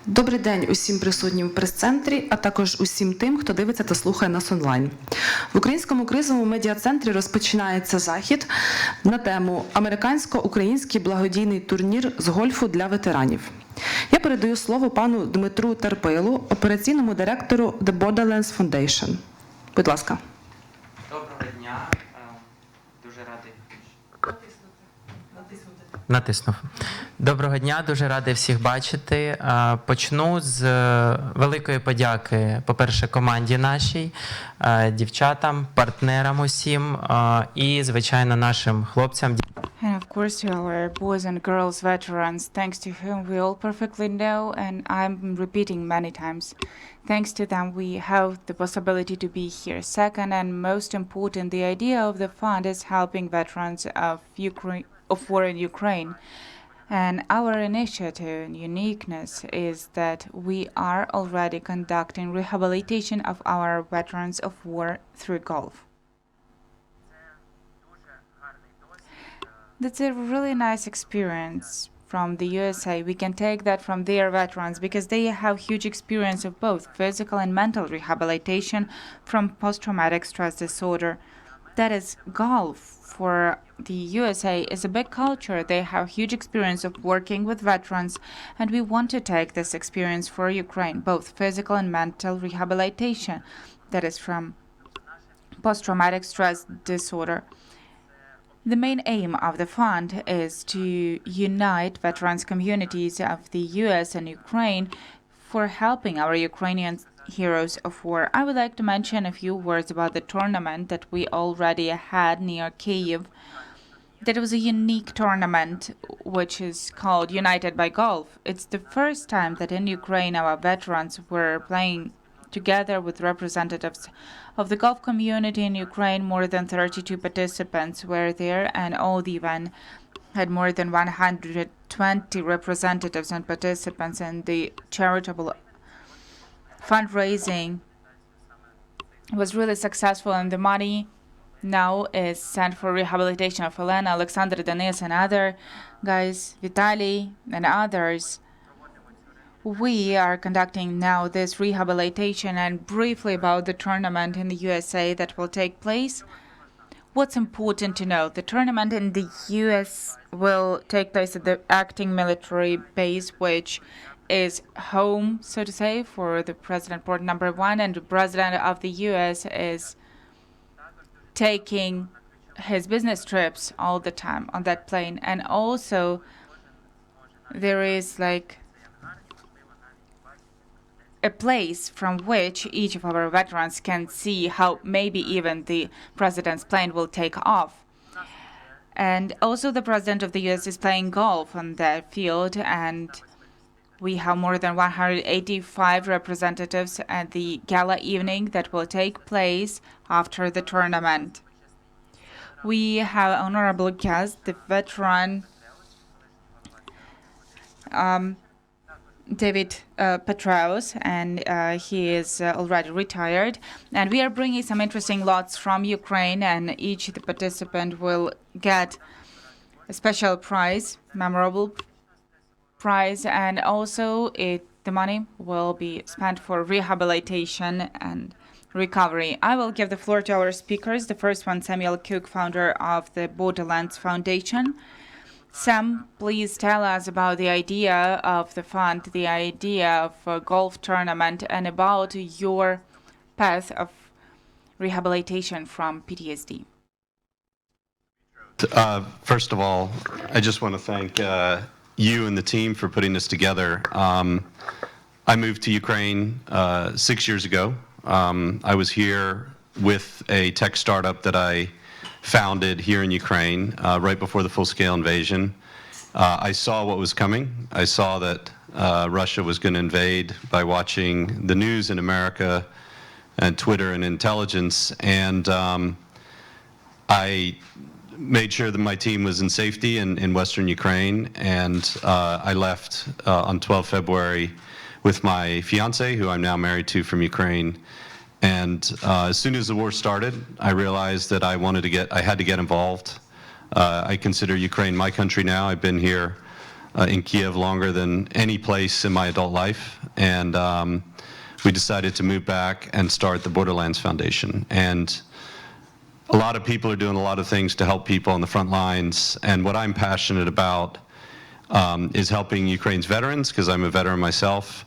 Добрий день усім присутнім в прес-центрі, а також усім тим, хто дивиться та слухає нас онлайн. В Українському кризовому медіа-центрі розпочинається захід на тему «Американсько-український благодійний турнір з гольфу для ветеранів». Я передаю слово пану Дмитру Терпилу, операційному директору The Borderlands Foundation. Будь ласка. Доброго дня. Дуже радий. Натиснув. Доброго дня, дуже радий всіх бачити. Почну з великої подяки, по-перше, команді нашій, дівчатам, партнерам усім і, звичайно, нашим хлопцям. And of course to our boys and girls veterans, thanks to whom we all perfectly know, and I'm repeating many times, thanks to them we have the possibility to be here. Second and most important, the idea of the fund is helping veterans of war in Ukraine. And our initiative and uniqueness is that we are already conducting rehabilitation of our veterans of war through golf. That's a really nice experience from the USA. We can take that from their veterans because they have huge experience of both physical and mental rehabilitation from post-traumatic stress disorder. That is, golf for the USA is a big culture. They have huge experience of working with veterans, and we want to take this experience for Ukraine, both physical and mental rehabilitation. That is from post-traumatic stress disorder. The main aim of the fund is to unite veterans communities of the US and Ukraine for helping our Ukrainian heroes of war. I would like to mention a few words about the tournament that we already had near Kyiv. That was a unique tournament which is called United by Golf. It's the first time that in Ukraine our veterans were playing together with representatives of the golf community in Ukraine. More than 32 participants were there, and all the event had more than 120 representatives and participants, and the charitable fundraising was really successful, and the money now is sent for rehabilitation of Elena, Alexander, Denis, and other guys, Vitaly, and others. We are conducting now this rehabilitation, and briefly about the tournament in the USA that will take place. What's important to know, the tournament in the US will take place at the acting military base, which is home, so to say, for the President Port number 1, and the President of the US is taking his business trips all the time on that plane. And also there is like a place from which each of our veterans can see how maybe even the president's plane will take off. And also the president of the US is playing golf on that field, and we have more than 185 representatives at the gala evening that will take place after the tournament. We have honorable guest, the veteran David Petraeus, and he is already retired. And we are bringing some interesting lots from Ukraine, and each the participant will get a special prize, memorable prize, and also the money will be spent for rehabilitation and recovery. I will give the floor to our speakers. The first one, Samuel Cook, founder of the Borderlands Foundation. Sam, please tell us about the idea of the fund, the idea of a golf tournament, and about your path of rehabilitation from PTSD. First of all, I just want to thank you and the team for putting this together. I moved to Ukraine 6 years ago. I was here with a tech startup that I founded here in Ukraine right before the full-scale invasion. I saw what was coming. I saw that Russia was going to invade by watching the news in America and Twitter and intelligence, and I made sure that my team was in safety in Western Ukraine, and I left on 12 February with my fiance, who I'm now married to, from Ukraine. And as soon as the war started, I realized that I had to get involved. I consider Ukraine my country now. I've been here in Kyiv longer than any place in my adult life, and we decided to move back and start the Borderlands Foundation. And a lot of people are doing a lot of things to help people on the front lines, and what I'm passionate about is helping Ukraine's veterans, because I'm a veteran myself.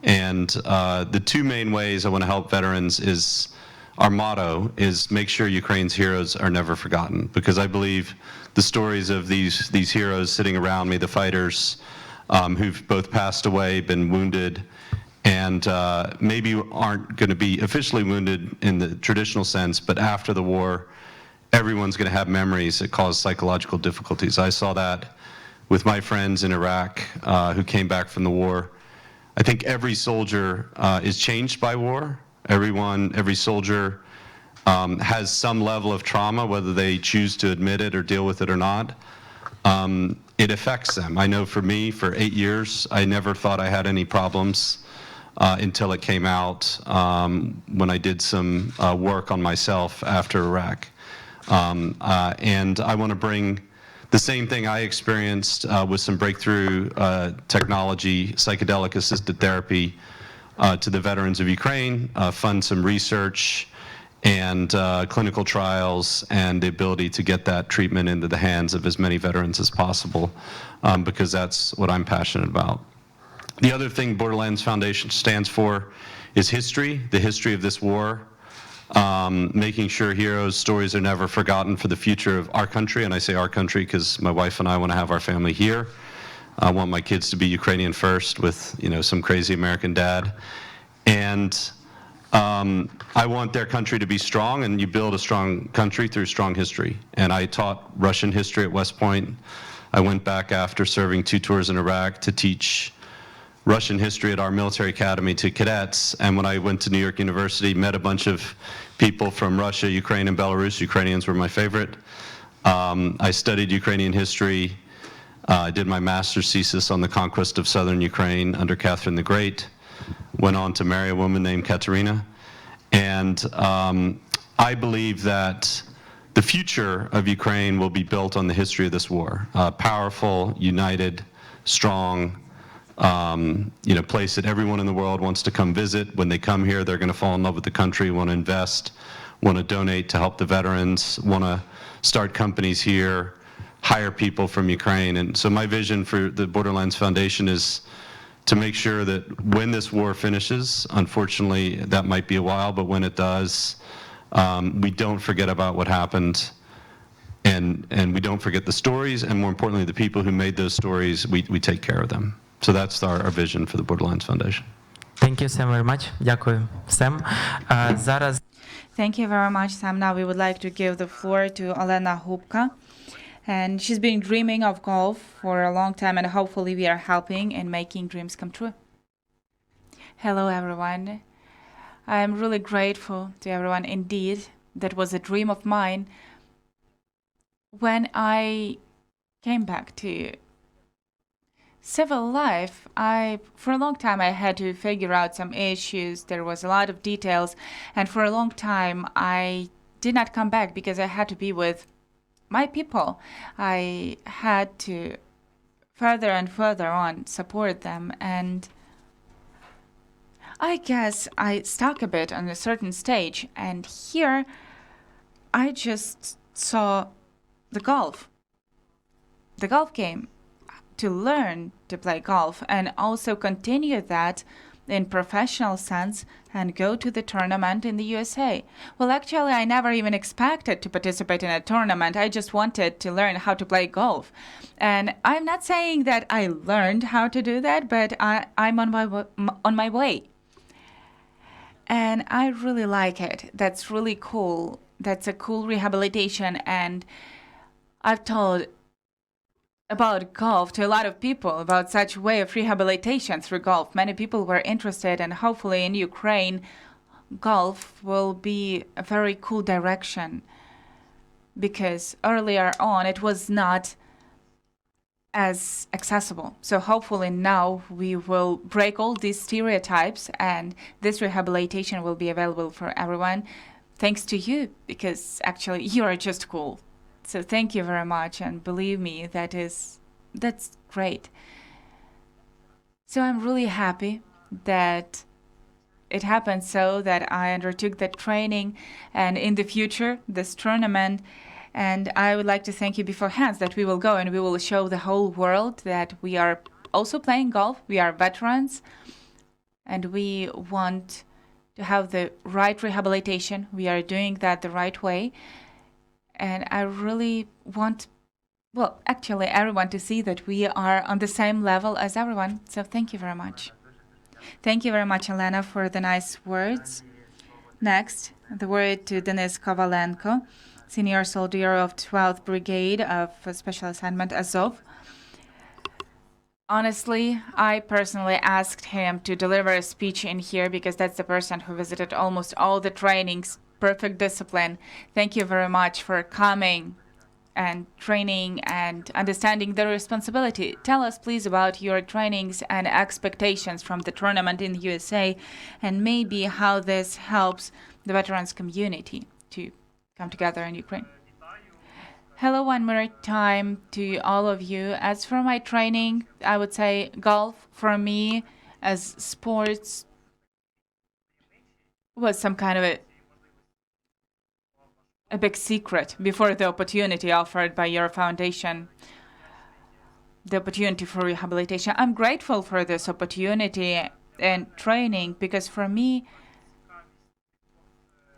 And the two main ways I want to help veterans is, our motto is make sure Ukraine's heroes are never forgotten, because I believe the stories of these heroes sitting around me, the fighters who've both passed away, been wounded, and maybe aren't going to be officially wounded in the traditional sense, but after the war, everyone's going to have memories that cause psychological difficulties. I saw that with my friends in Iraq who came back from the war. I think every soldier is changed by war. Every soldier has some level of trauma, whether they choose to admit it or deal with it or not. It affects them. I know for me, for 8 years, I never thought I had any problems until it came out when I did some work on myself after Iraq. And I want to bring the same thing I experienced with some breakthrough technology, psychedelic-assisted therapy, to the veterans of Ukraine, fund some research and clinical trials, and the ability to get that treatment into the hands of as many veterans as possible, because that's what I'm passionate about. The other thing Borderlands Foundation stands for is history, the history of this war, making sure heroes' stories are never forgotten for the future of our country. And I say our country because my wife and I want to have our family here. I want my kids to be Ukrainian first with, some crazy American dad. And I want their country to be strong, and you build a strong country through strong history. And I taught Russian history at West Point. I went back after serving 2 tours in Iraq to teach Russian history at our military academy to cadets, and when I went to New York University, met a bunch of people from Russia, Ukraine, and Belarus. Ukrainians were my favorite. I studied Ukrainian history. I did my master's thesis on the conquest of southern Ukraine under Catherine the Great. Went on to marry a woman named Katerina. And I believe that the future of Ukraine will be built on the history of this war. Powerful, united, strong, place that everyone in the world wants to come visit. When they come here, they're going to fall in love with the country, want to invest, want to donate to help the veterans, want to start companies here, hire people from Ukraine. And so my vision for the Borderlands Foundation is to make sure that when this war finishes, unfortunately, that might be a while, but when it does, we don't forget about what happened, and we don't forget the stories, and more importantly, the people who made those stories, we take care of them. So that's our vision for the Borderlands Foundation. Thank you so very much. Дякую, Сем. Зараз Thank you very much, Sam. Now we would like to give the floor to Olena Hubka. And she's been dreaming of golf for a long time, and hopefully we are helping in making dreams come true. Hello, everyone. I am really grateful to everyone. Indeed, that was a dream of mine. When I came back to civil life, for a long time I had to figure out some issues. There was a lot of details, and for a long time I did not come back because I had to be with my people. I had to further and further on support them, and I guess I stuck a bit on a certain stage, and here I just saw the golf game, to learn to play golf and also continue that in professional sense and go to the tournament in the USA. Well, actually, I never even expected to participate in a tournament. I just wanted to learn how to play golf. And I'm not saying that I learned how to do that, but I'm on my way. And I really like it. That's really cool. That's a cool rehabilitation. And I've told about golf to a lot of people, about such way of rehabilitation through golf. Many people were interested, and hopefully in Ukraine, golf will be a very cool direction, because earlier on it was not as accessible. So hopefully now we will break all these stereotypes, and this rehabilitation will be available for everyone, thanks to you, because actually you are just cool. So thank you very much, and believe me, that is that's great. So I'm really happy that it happened so that I undertook that training and in the future, this tournament. And I would like to thank you beforehand that we will go and we will show the whole world that we are also playing golf. We are veterans and we want to have the right rehabilitation. We are doing that the right way. And I really want, well, actually everyone to see that we are on the same level as everyone. So thank you very much. Thank you very much, Elena, for the nice words. Next, the word to Denis Kovalenko, Senior Soldier of 12th Brigade of Special Assignment Azov. Honestly, I personally asked him to deliver a speech in here because that's the person who visited almost all the trainings. Perfect discipline. Thank you very much for coming and training and understanding the responsibility. Tell us, please, about your trainings and expectations from the tournament in the USA and maybe how this helps the veterans community to come together in Ukraine. Hello one more time to all of you. As for my training, I would say golf for me as sports was some kind of a big secret before the opportunity offered by your foundation, the opportunity for rehabilitation. I'm grateful for this opportunity and training because for me,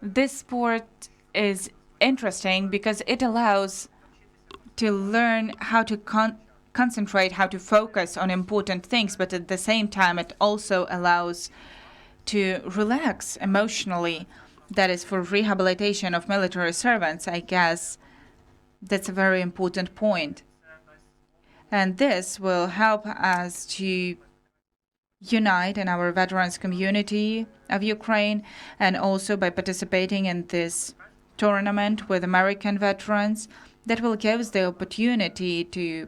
this sport is interesting because it allows to learn how to concentrate, how to focus on important things, but at the same time, it also allows to relax emotionally. That is for rehabilitation of military servants, I guess. That's a very important point. And this will help us to unite in our veterans community of Ukraine and also by participating in this tournament with American veterans that will give us the opportunity to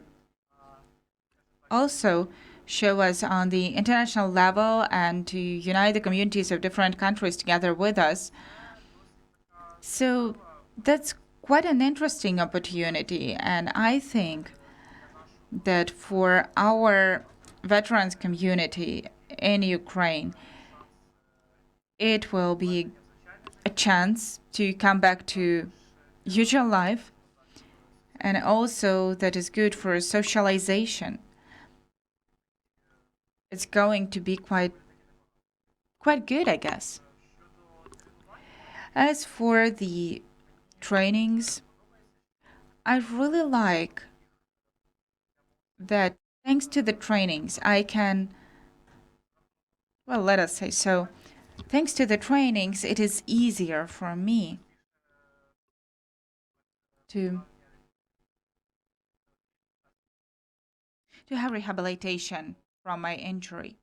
also show us on the international level and to unite the communities of different countries together with us. So that's quite an interesting opportunity. And I think that for our veterans community in Ukraine, it will be a chance to come back to usual life. And also that is good for socialization. It's going to be quite good, I guess. As for the trainings, I really like that thanks to the trainings, I can, well, let us say so, thanks to the trainings, it is easier for me to have rehabilitation from my injury.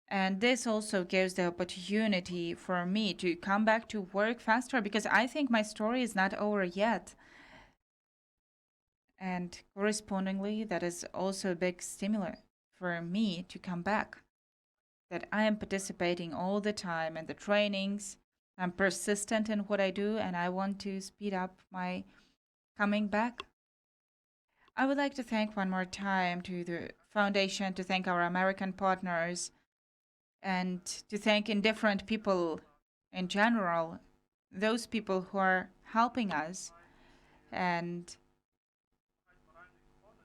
And this also gives the opportunity for me to come back to work faster because I think my story is not over yet. And correspondingly, that is also a big stimulus for me to come back. That I am participating all the time in the trainings. I'm persistent in what I do and I want to speed up my coming back. I would like to thank one more time to the foundation, to thank our American partners, and to thank indifferent people in general, those people who are helping us. And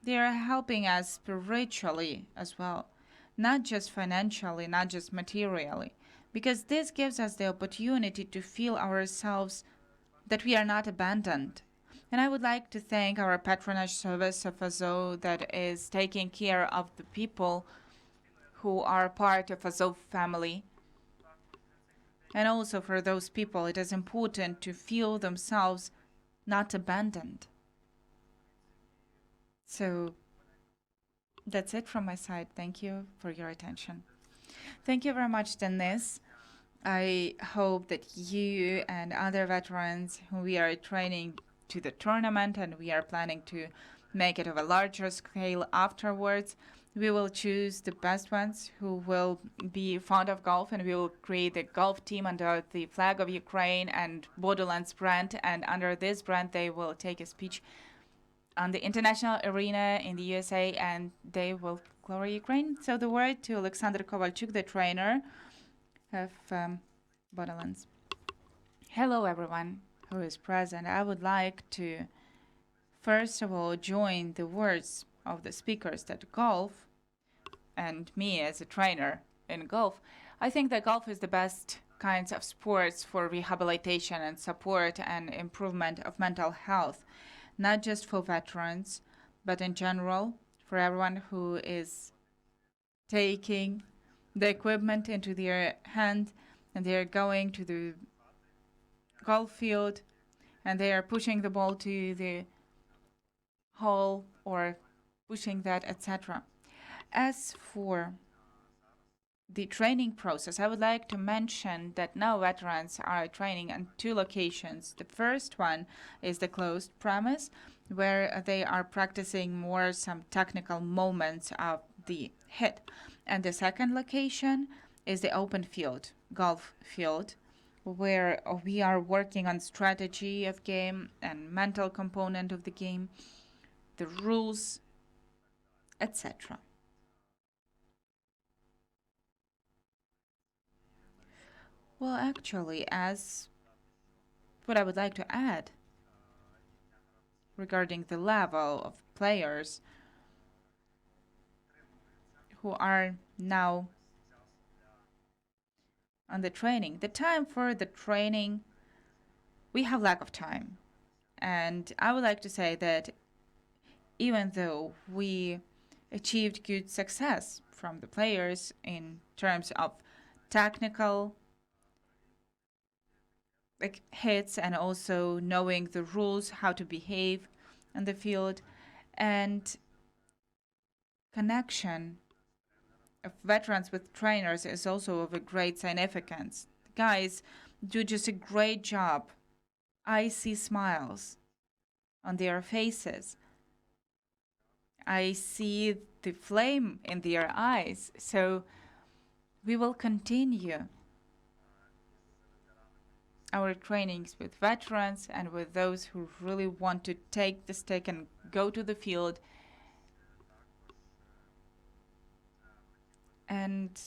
they are helping us spiritually as well, not just financially, not just materially, because this gives us the opportunity to feel ourselves that we are not abandoned. And I would like to thank our patronage service of Azov that is taking care of the people who are part of Azov family. And also for those people, it is important to feel themselves not abandoned. So that's it from my side. Thank you for your attention. Thank you very much, Denis. I hope that you and other veterans who we are training to the tournament and we are planning to make it of a larger scale afterwards, we will choose the best ones who will be fond of golf and we will create a golf team under the flag of Ukraine and Borderlands brand, and under this brand they will take a speech on the international arena in the USA, and they will glory Ukraine. So the word to Alexander Kovalchuk, the trainer of Borderlands. Hello, everyone who is present. I would like to, first of all, join the words of the speakers that golf, and me as a trainer in golf, I think that golf is the best kinds of sports for rehabilitation and support and improvement of mental health, not just for veterans, but in general for everyone who is taking the equipment into their hand and they are going to the golf field and they are pushing the ball to the hole or pushing that, etc. As for the training process, I would like to mention that now veterans are training in 2 locations. The first one is the closed premise, where they are practicing more some technical moments of the hit. And the second location is the open field, golf field, where we are working on strategy of game and mental component of the game, the rules, etc. Well, actually, as what I would like to add regarding the level of players who are now on the training, the time for the training, we have lack of time. And I would like to say that even though we achieved good success from the players in terms of technical hits and also knowing the rules, how to behave on the field, and connection of veterans with trainers is also of a great significance. The guys do just a great job. I see smiles on their faces. I see the flame in their eyes. So we will continue our trainings with veterans and with those who really want to take the stick and go to the field. And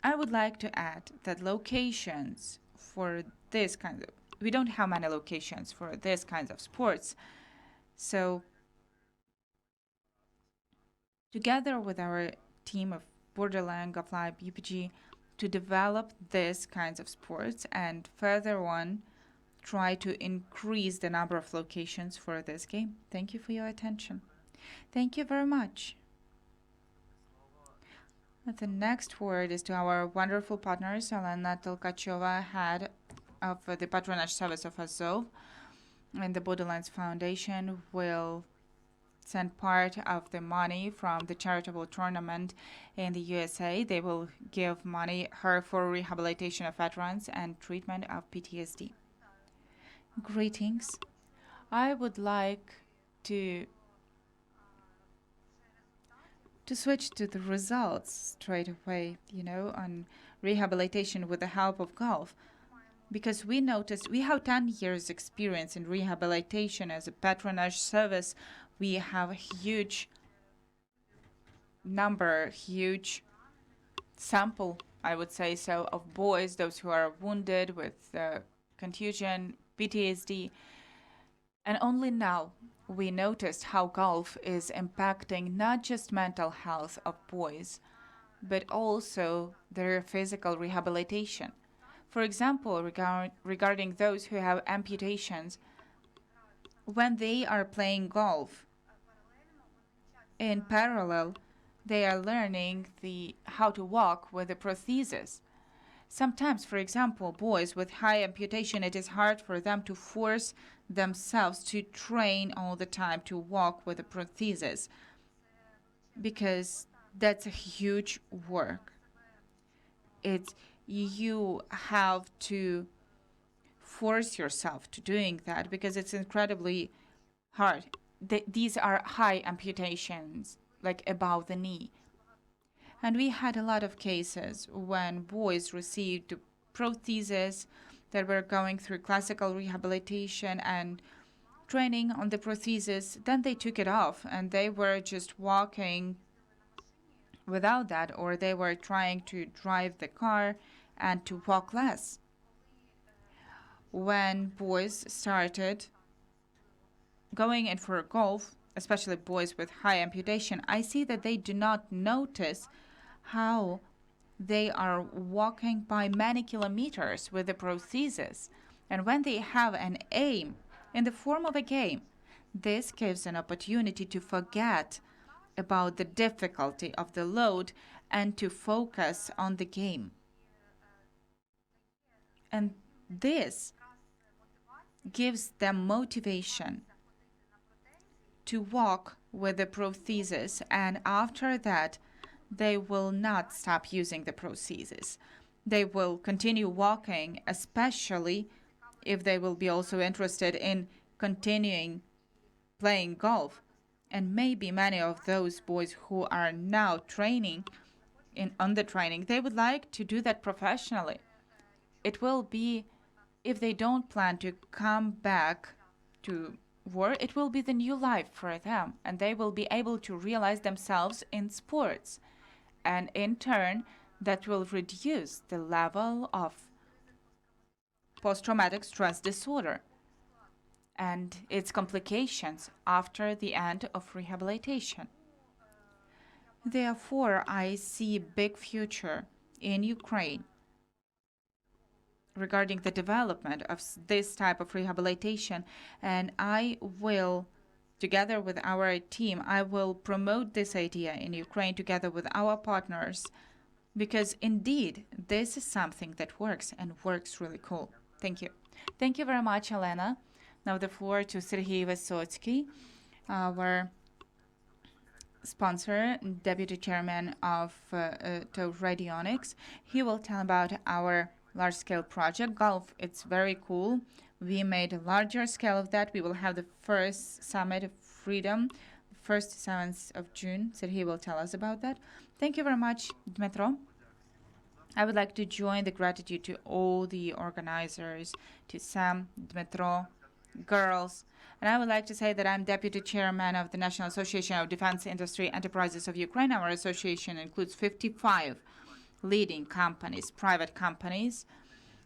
I would like to add that locations for this kind of, we don't have many locations for this kinds of sports. So together with our team of Borderlands, Gafly, BPG, to develop these kinds of sports and further on try to increase the number of locations for this game. Thank you for your attention. Thank you very much. The next word is to our wonderful partners, Elena Tolkacheva, head of the patronage service of Azov, and the Borderlands Foundation will send part of the money from the charitable tournament in the USA. They will give money her for rehabilitation of veterans and treatment of PTSD. Greetings. I would like to switch to the results straight away, on rehabilitation with the help of golf. Because we noticed we have 10 years experience in rehabilitation as a patronage service. We have a huge number, huge sample, I would say so, of boys, those who are wounded with contusion, PTSD. And only now we noticed how golf is impacting not just mental health of boys, but also their physical rehabilitation. For example, regarding those who have amputations, when they are playing golf, in parallel, they are learning how to walk with a prosthesis. Sometimes, for example, boys with high amputation, it is hard for them to force themselves to train all the time to walk with a prosthesis because that's a huge work. You have to force yourself to doing that because it's incredibly hard. These are high amputations, like above the knee. And we had a lot of cases when boys received prostheses that were going through classical rehabilitation and training on the prosthesis. Then they took it off and they were just walking without that, or they were trying to drive the car and to walk less. When boys started going in for golf, especially boys with high amputation, I see that they do not notice how they are walking by many kilometers with the prosthesis. And when they have an aim in the form of a game, this gives an opportunity to forget about the difficulty of the load and to focus on the game. And this gives them motivation to walk with the prosthesis, and after that, they will not stop using the prosthesis. They will continue walking, especially if they will be also interested in continuing playing golf. And maybe many of those boys who are now training on the training, they would like to do that professionally. It will be, if they don't plan to come back to work, it will be the new life for them, and they will be able to realize themselves in sports. And in turn, that will reduce the level of post-traumatic stress disorder and its complications after the end of rehabilitation. Therefore, I see a big future in Ukraine regarding the development of this type of rehabilitation, and I will, together with our team, I will promote this idea in Ukraine together with our partners, because indeed this is something that works and works really cool. Thank you. Thank you very much, Elena. Now the floor to Serhiy Vysotsky, our sponsor, deputy chairman of TOW Radionics. He will tell about our large-scale project. Golf, it's very cool. We made a larger scale of that. We will have the first Summit of Freedom, 1st to 7th of June. Serhiy will tell us about that. Thank you very much, Dmitro. I would like to join the gratitude to all the organizers, to Sam, Dmitro, girls. And I would like to say that I'm deputy chairman of the National Association of Defense Industry Enterprises of Ukraine. Our association includes 55 leading companies, private companies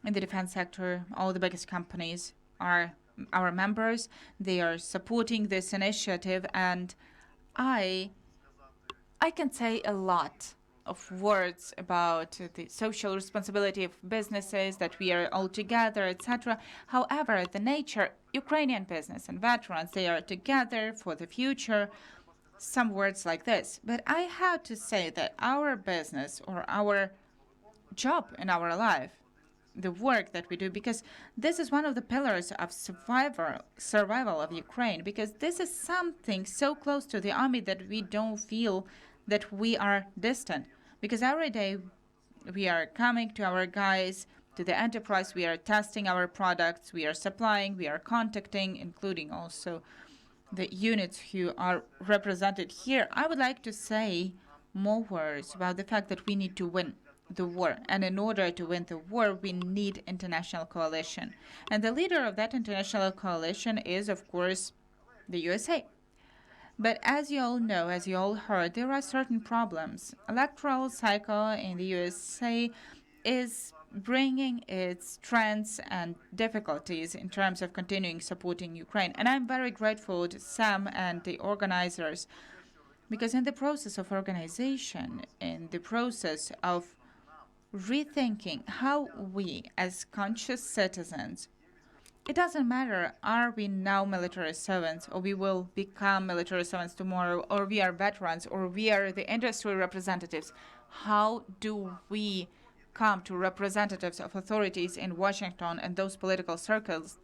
in the defense sector. All the biggest companies are our members. They are supporting this initiative, and I can say a lot of words about the social responsibility of businesses, that we are all together, etc. However, the nature, Ukrainian business and veterans, they are together for the future. Some words like this. But I have to say that our business, or our job in our life, the work that we do, because this is one of the pillars of survival of Ukraine, because this is something so close to the army that we don't feel that we are distant. Because every day we are coming to our guys, to the enterprise, we are testing our products, we are supplying, we are contacting, including also the units who are represented here. I would like to say more words about the fact that we need to win the war. And in order to win the war, we need international coalition. And the leader of that international coalition is, of course, the USA. But as you all know, as you all heard, there are certain problems. Electoral cycle in the USA is bringing its trends and difficulties in terms of continuing supporting Ukraine. And I'm very grateful to Sam and the organizers, because in the process of organization, in the process of rethinking how we as conscious citizens, it doesn't matter, are we now military servants, or we will become military servants tomorrow, or we are veterans, or we are the industry representatives, how do we come to representatives of authorities in Washington and those political circles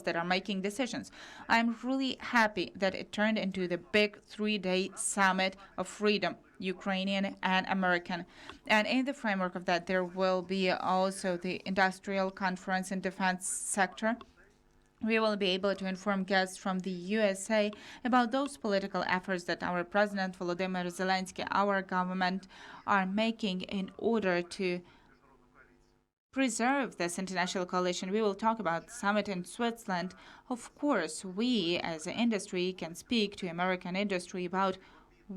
that are making decisions? I'm really happy that it turned into the big 3-day summit of freedom, Ukrainian and American. And in the framework of that, there will be also the industrial conference in defense sector. We will be able to inform guests from the USA about those political efforts that our President Volodymyr Zelensky, our government, are making in order to preserve this international coalition. We will talk about the summit in Switzerland. Of course, we as an industry can speak to American industry about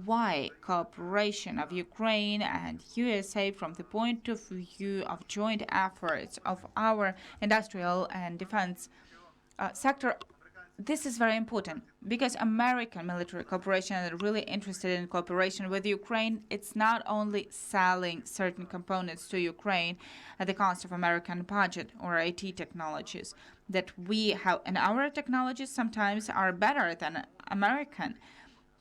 why cooperation of Ukraine and USA from the point of view of joint efforts of our industrial and defense sector. This is very important because American military cooperation are really interested in cooperation with Ukraine. It's not only selling certain components to Ukraine at the cost of American budget or IT technologies that we have, and our technologies sometimes are better than American,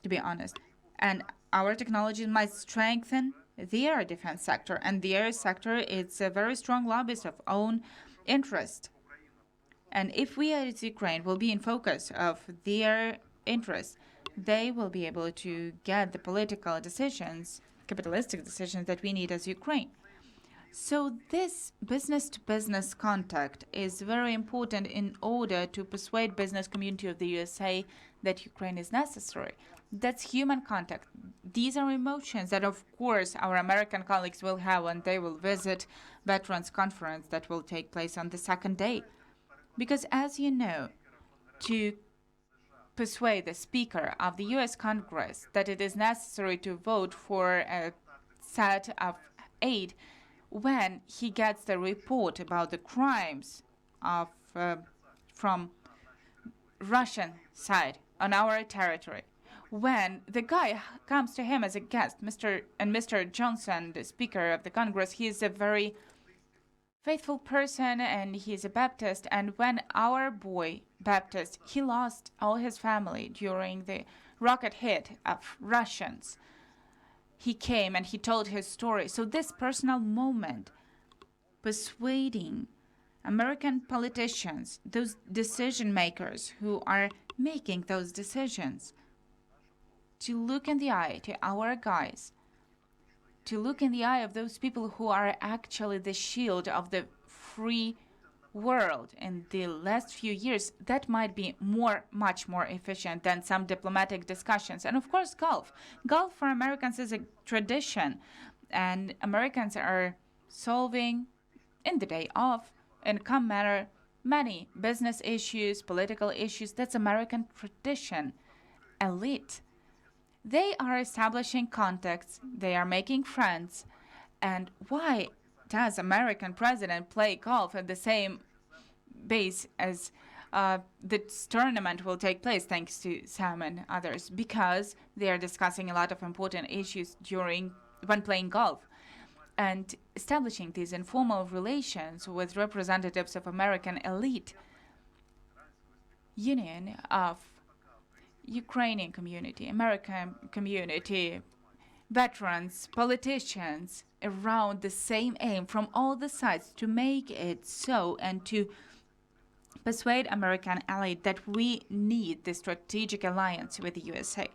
to be honest. And our technology might strengthen their defense sector, and their sector is a very strong lobbyist of own interest. And if we as Ukraine will be in focus of their interests, they will be able to get the political decisions, capitalistic decisions that we need as Ukraine. So this business-to-business contact is very important in order to persuade business community of the USA that Ukraine is necessary. That's human contact. These are emotions that, of course, our American colleagues will have when they will visit Veterans Conference that will take place on the second day. Because as you know, to persuade the Speaker of the US Congress that it is necessary to vote for a set of aid when he gets the report about the crimes of from Russian side on our territory, when the guy comes to him as a guest, Mr. Johnson, the Speaker of the Congress, he is a very faithful person and he's a Baptist. And when our boy Baptist, he lost all his family during the rocket hit of Russians, he came and he told his story. So this personal moment, persuading American politicians, those decision makers who are making those decisions, to look in the eye to our guys, to look in the eye of those people who are actually the shield of the free world in the last few years, that might be much more efficient than some diplomatic discussions. And of course, golf. Golf for Americans is a tradition, and Americans are solving in the day off in calm manner many business issues, political issues. That's American tradition. Elite. They are establishing contacts, they are making friends. And why does American president play golf at the same base as this tournament will take place, thanks to Sam and others? Because they are discussing a lot of important issues when playing golf. And establishing these informal relations with representatives of American elite, union of Ukrainian community, American community, veterans, politicians, around the same aim from all the sides to make it so and to persuade American allies that we need the strategic alliance with the USA.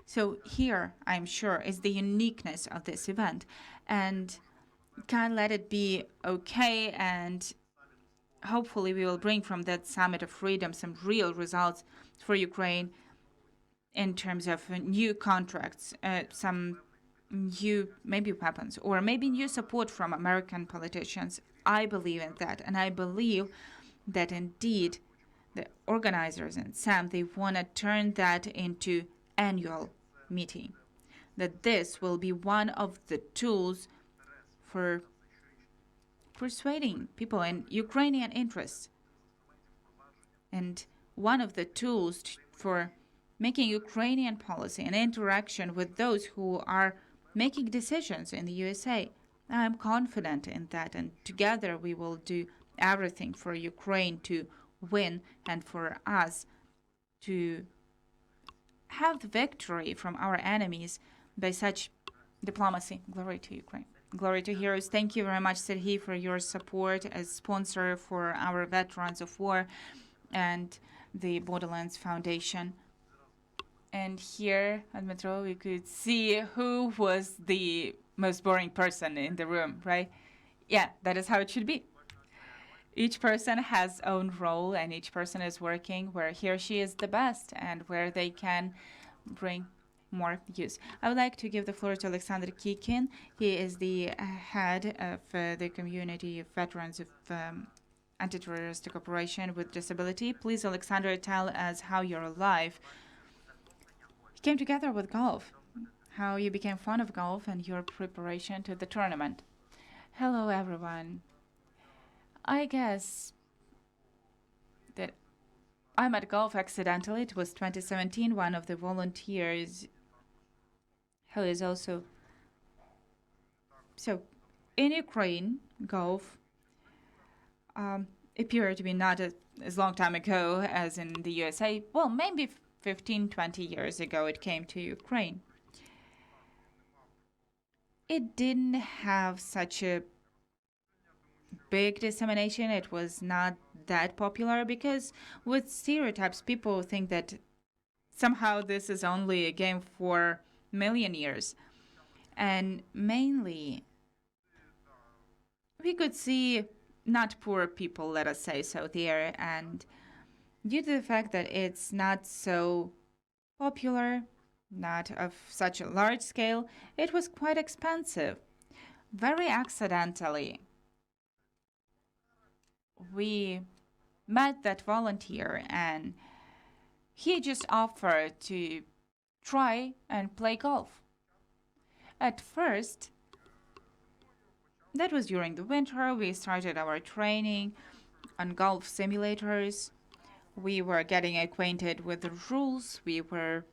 So here, I'm sure, is the uniqueness of this event, and can't let it be okay, and hopefully we will bring from that Summit of Freedom some real results for Ukraine in terms of new contracts, some new maybe weapons, or maybe new support from American politicians. I believe in that, and I believe that indeed the organizers and Sam, they want to turn that into annual meeting, that this will be one of the tools for persuading people in Ukrainian interests, and one of the tools for making Ukrainian policy and interaction with those who are making decisions in the USA. I'm confident in that, and together we will do everything for Ukraine to win and for us to have the victory from our enemies by such diplomacy. Glory to Ukraine. Glory to heroes. Thank you very much, Serhiy, for your support as sponsor for our Veterans of War and the Borderlands Foundation. And here at Metro, we could see who was the most boring person in the room, right? Yeah, that is how it should be. Each person has own role, and each person is working where he or she is the best and where they can bring more use. I would like to give the floor to Alexander Kikin. He is the head of the community of veterans of anti-terroristic operation with disability. Please, Alexander, tell us how your life came together with golf, how you became fond of golf and your preparation to the tournament. Hello, everyone. I guess that I met golf accidentally. It was 2017. One of the volunteers who is also... So, in Ukraine, golf appeared to be not as long time ago as in the USA. Well, maybe 15, 20 years ago it came to Ukraine. It didn't have such a big dissemination. It was not that popular because with stereotypes, people think that somehow this is only a game for millionaires. And mainly, we could see not poor people, let us say so, there. And due to the fact that it's not so popular, not of such a large scale, it was quite expensive. Very accidentally, we met that volunteer and he just offered to try and play golf. At first, that was during the winter, we started our training on golf simulators. We were getting acquainted with the rules. We were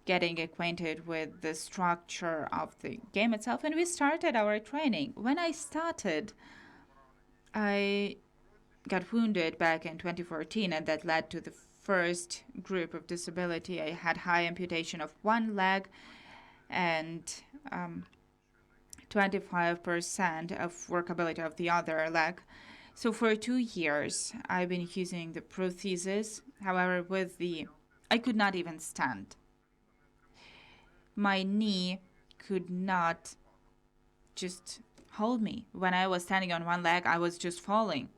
getting acquainted with the structure of the game itself, and we started our training. When I started, I got wounded back in 2014, and that led to the first group of disability. I had high amputation of one leg and 25% of workability of the other leg. So for 2 years, I've been using the prosthesis. However, I could not even stand. My knee could not just hold me. When I was standing on one leg, I was just falling.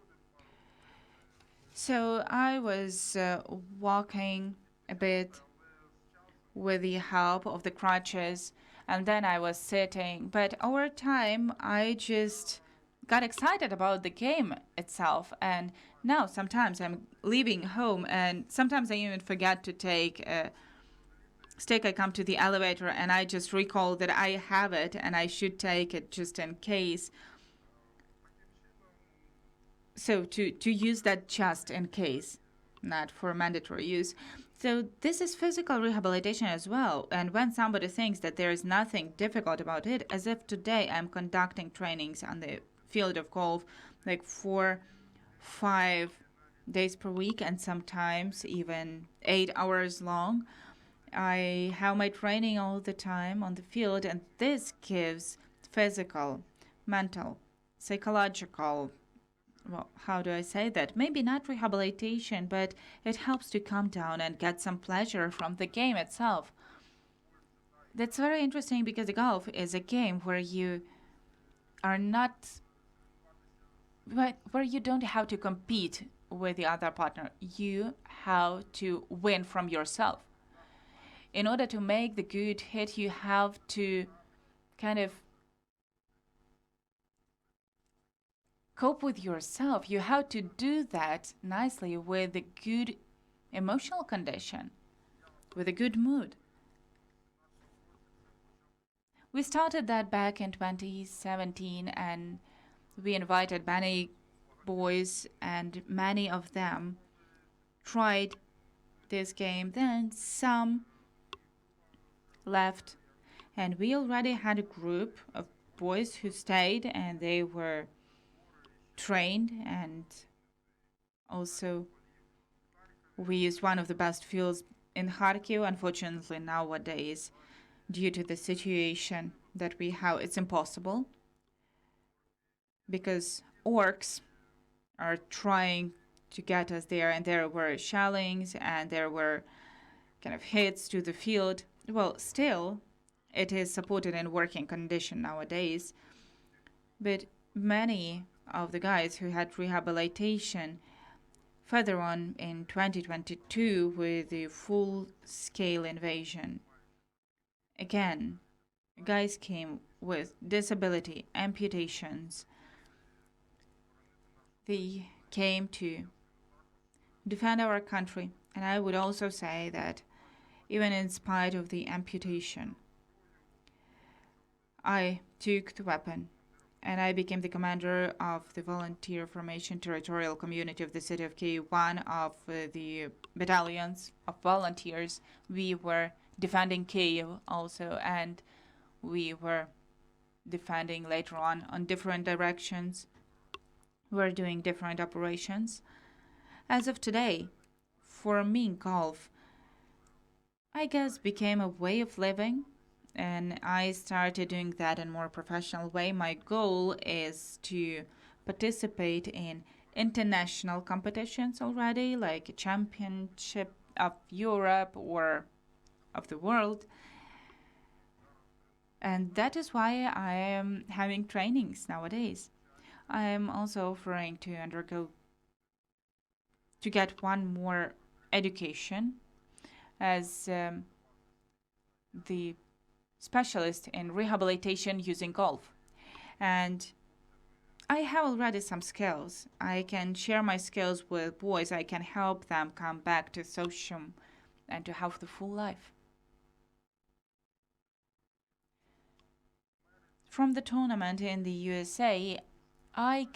So I was walking a bit with the help of the crutches, and then I was sitting. But over time, I just got excited about the game itself. And now sometimes I'm leaving home, and sometimes I even forget to take a stick. I come to the elevator, and I just recall that I have it, and I should take it just in case. So to use that just in case, not for mandatory use. So this is physical rehabilitation as well. And when somebody thinks that there is nothing difficult about it, as if today I'm conducting trainings on the field of golf like 4-5 days per week, and sometimes even 8 hours long. I have my training all the time on the field, and this gives physical, mental, psychological, well, how do I say that? Maybe not rehabilitation, but it helps to calm down and get some pleasure from the game itself. That's very interesting because golf is a game where you are not, where you don't have to compete with the other partner. You have to win from yourself. In order to make the good hit, you have to kind of cope with yourself. You have to do that nicely with a good emotional condition, with a good mood. We started that back in 2017, and we invited many boys, and many of them tried this game. Then some left, and we already had a group of boys who stayed, and they were trained, and also we used one of the best fields in Kharkiv. Unfortunately, nowadays, due to the situation that we have, it's impossible because orcs are trying to get us there, and there were shellings and there were kind of hits to the field. Well, still, it is supported in working condition nowadays, but many of the guys who had rehabilitation further on in 2022 with the full-scale invasion again, guys came with disability, amputations. They came to defend our country. And I would also say that even in spite of the amputation, I took the weapon and I became the commander of the Volunteer Formation Territorial Community of the city of Kyiv, one of the battalions of volunteers. We were defending Kyiv also, and we were defending later on different directions. We're doing different operations. As of today, for me, golf, I guess, became a way of living, and I started doing that in a more professional way. My goal is to participate in international competitions already, like a championship of Europe or of the world. And that is why I am having trainings nowadays. I am also offering to get one more education as the specialist in rehabilitation using golf. And I have already some skills. I can share my skills with boys. I can help them come back to social and to have the full life. From the tournament in the USA, I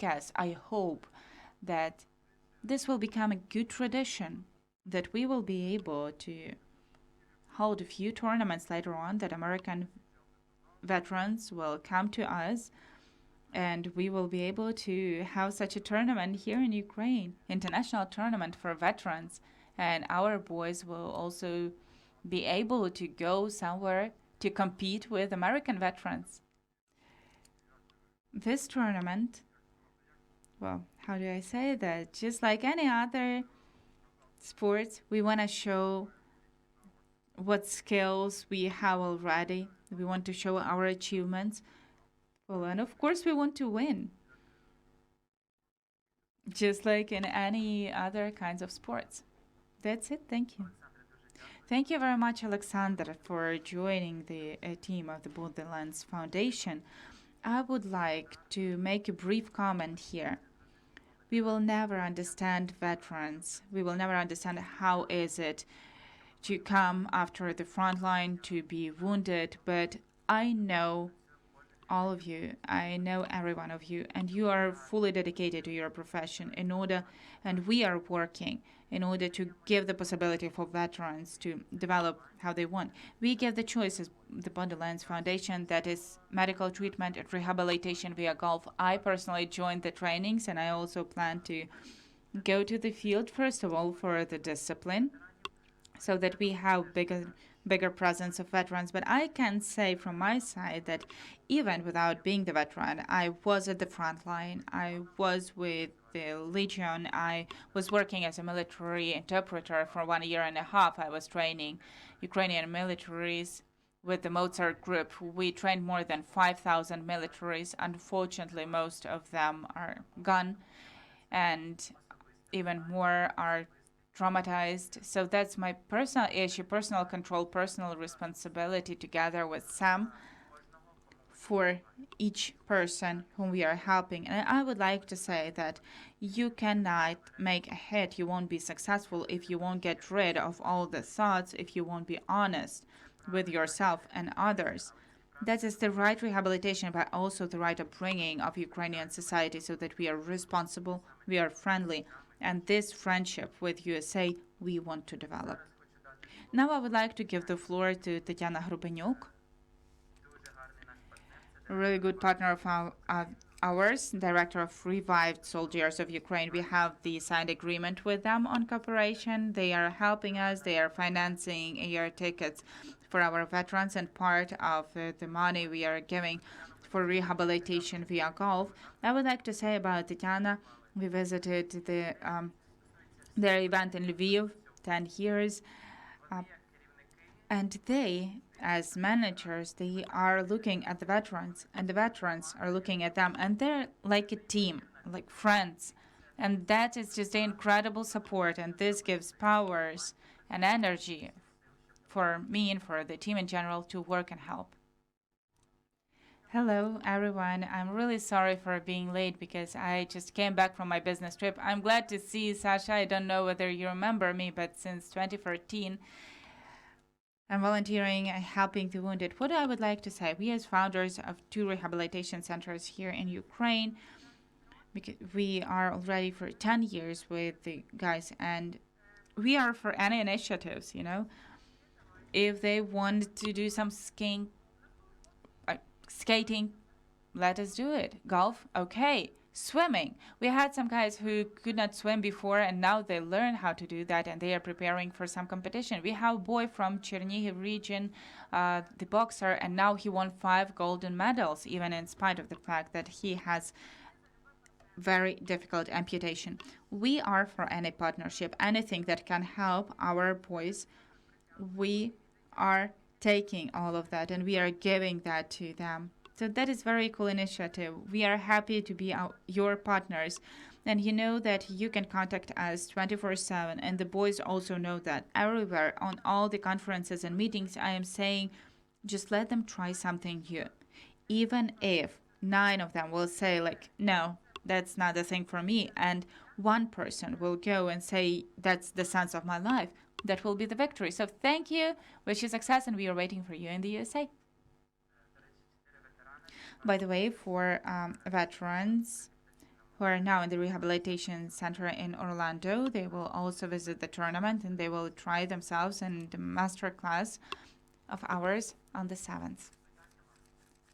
hope that this will become a good tradition, that we will be able to hold a few tournaments later on, that American veterans will come to us, and we will be able to have such a tournament here in Ukraine, international tournament for veterans, and our boys will also be able to go somewhere to compete with American veterans. This tournament, well, how do I say that? Just like any other sports, we want to show what skills we have already. We want to show our achievements. Well, and of course, we want to win. Just like in any other kinds of sports. That's it. Thank you. Thank you very much, Alexander, for joining the team of the Borderlands Foundation. I would like to make a brief comment here. We will never understand veterans. We will never understand how is it to come after the front line, to be wounded, but I know all of you. I know every one of you, and you are fully dedicated to your profession and we are working in order to give the possibility for veterans to develop how they want. We give the choices, the Borderlands Foundation, that is medical treatment and rehabilitation via golf. I personally joined the trainings, and I also plan to go to the field, first of all, for the discipline, so that we have bigger presence of veterans. But I can say from my side that even without being the veteran, I was at the front line. I was with the Legion. I was working as a military interpreter for 1.5 years. I was training Ukrainian militaries with the Mozart group. We trained more than 5,000 militaries. Unfortunately, most of them are gone, and even more are traumatized. So that's my personal issue, personal control, personal responsibility, together with Sam, for each person whom we are helping. And I would like to say that you cannot make a hit. You won't be successful if you won't get rid of all the thoughts, if you won't be honest with yourself and others. That is the right rehabilitation, but also the right upbringing of Ukrainian society, so that we are responsible, we are friendly, and this friendship with USA we want to develop. Now I would like to give the floor to Tetiana Hrubenyuk, a really good partner of ours, director of Revived Soldiers of Ukraine. We have the signed agreement with them on cooperation. They are helping us. They are financing air tickets for our veterans, and part of the money we are giving for rehabilitation via golf. I would like to say about Tetiana, we visited their event in Lviv, 10 years, and they, as managers, they are looking at the veterans, and the veterans are looking at them, and they're like a team, like friends. And that is just incredible support, and this gives powers and energy for me and for the team in general to work and help. Hello, everyone. I'm really sorry for being late because I just came back from my business trip. I'm glad to see you, Sasha. I don't know whether you remember me, but since 2014, I'm volunteering and helping the wounded. What I would like to say, we as founders of 2 rehabilitation centers here in Ukraine, because we are already for 10 years with the guys, and we are for any initiatives, If they want to do some skating, let us do it. Golf, okay. Swimming, we had some guys who could not swim before, and now they learn how to do that, and they are preparing for some competition. We have a boy from Chernihiv region, the boxer, and now he won 5 golden medals, even in spite of the fact that he has very difficult amputation. We are for any partnership, anything that can help our boys. We are taking all of that and we are giving that to them. So that is very cool initiative. We are happy to be your partners. And you know that you can contact us 24/7. And the boys also know that everywhere on all the conferences and meetings, I am saying, just let them try something new. Even if 9 of them will say like, no, that's not the thing for me. And 1 person will go and say, that's the sense of my life. That will be the victory. So thank you. Wish you success. And we are waiting for you in the USA. By the way, for veterans who are now in the rehabilitation center in Orlando, they will also visit the tournament and they will try themselves in the master class of ours on the 7th.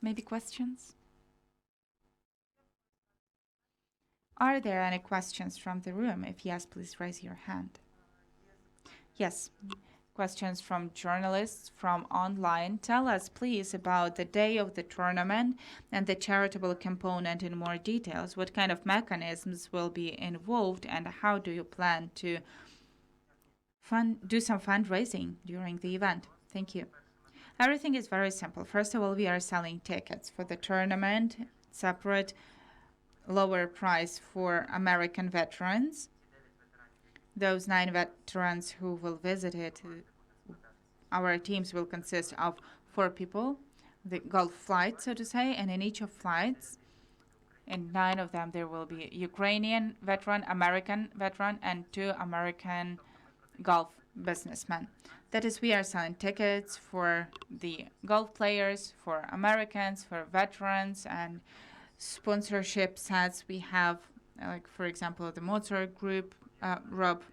Maybe questions? Are there any questions from the room? If yes, please raise your hand. Yes. Questions from journalists from online. Tell us, please, about the day of the tournament and the charitable component in more details. What kind of mechanisms will be involved and how do you plan to do some fundraising during the event? Thank you. Everything is very simple. First of all, we are selling tickets for the tournament, separate lower price for American veterans. Those 9 veterans who will visit it, our teams will consist of 4 people, the golf flight, so to say, and in each of flights, in 9 of them, there will be a Ukrainian veteran, American veteran, and 2 American golf businessmen. That is, we are selling tickets for the golf players, for Americans, for veterans, and sponsorship sets. We have, like, for example, the Mozart group, Rob,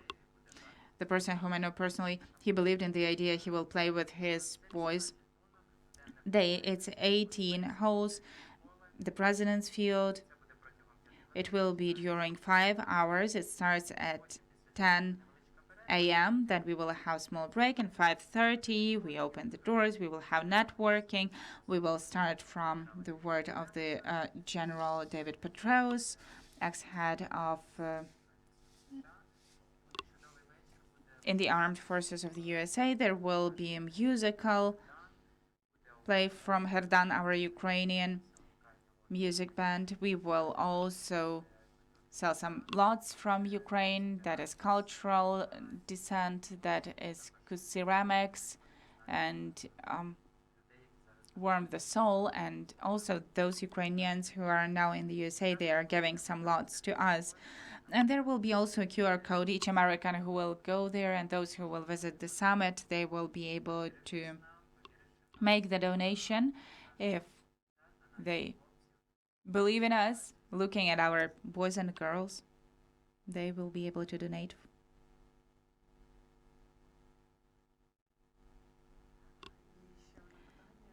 the person whom I know personally, he believed in the idea. He will play with his boys. It's 18 holes, the President's Field. It will be during 5 hours. It starts at 10 a.m. Then we will have a small break. And 5:30, we open the doors. We will have networking. We will start from the word of the General David Petraeus, ex-head of in the Armed Forces of the USA. There will be a musical play from Herdan, our Ukrainian music band. We will also sell some lots from Ukraine, that is cultural descent, that is ceramics, and warm the soul. And also those Ukrainians who are now in the USA, they are giving some lots to us. And there will be also a QR code. Each American who will go there and those who will visit the summit, they will be able to make the donation if they believe in us, looking at our boys and girls. They will be able to donate.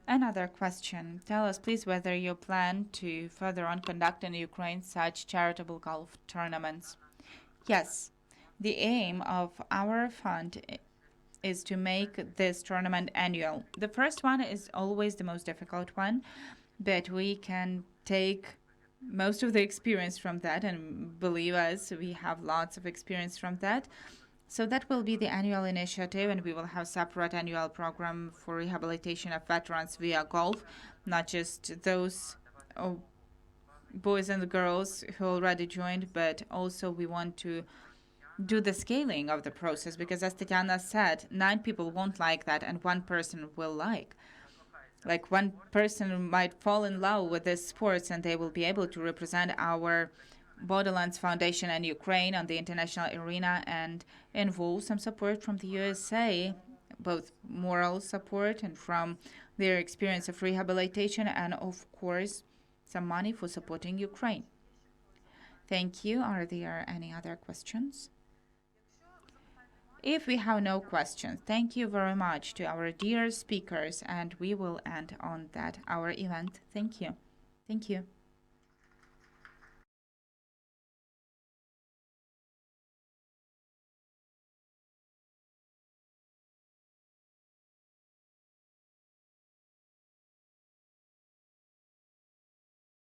Another question. Tell us, please, whether you plan to further on conduct in Ukraine such charitable golf tournaments. Yes, the aim of our fund is to make this tournament annual. The first one is always the most difficult one, but we can take most of the experience from that, and believe us, we have lots of experience from that. So that will be the annual initiative, and we will have separate annual program for rehabilitation of veterans via golf, not just those boys and girls who already joined, but also we want to do the scaling of the process, because as Tatiana said, 9 people won't like that and 1 person will like. Like, 1 person might fall in love with this sports and they will be able to represent our Borderlands Foundation and Ukraine on the international arena and involve some support from the USA, both moral support and from their experience of rehabilitation, and of course some money for supporting Ukraine. Thank you. Are there any other questions? If we have no questions, thank you very much to our dear speakers, and we will end on that our event. Thank you. Thank you.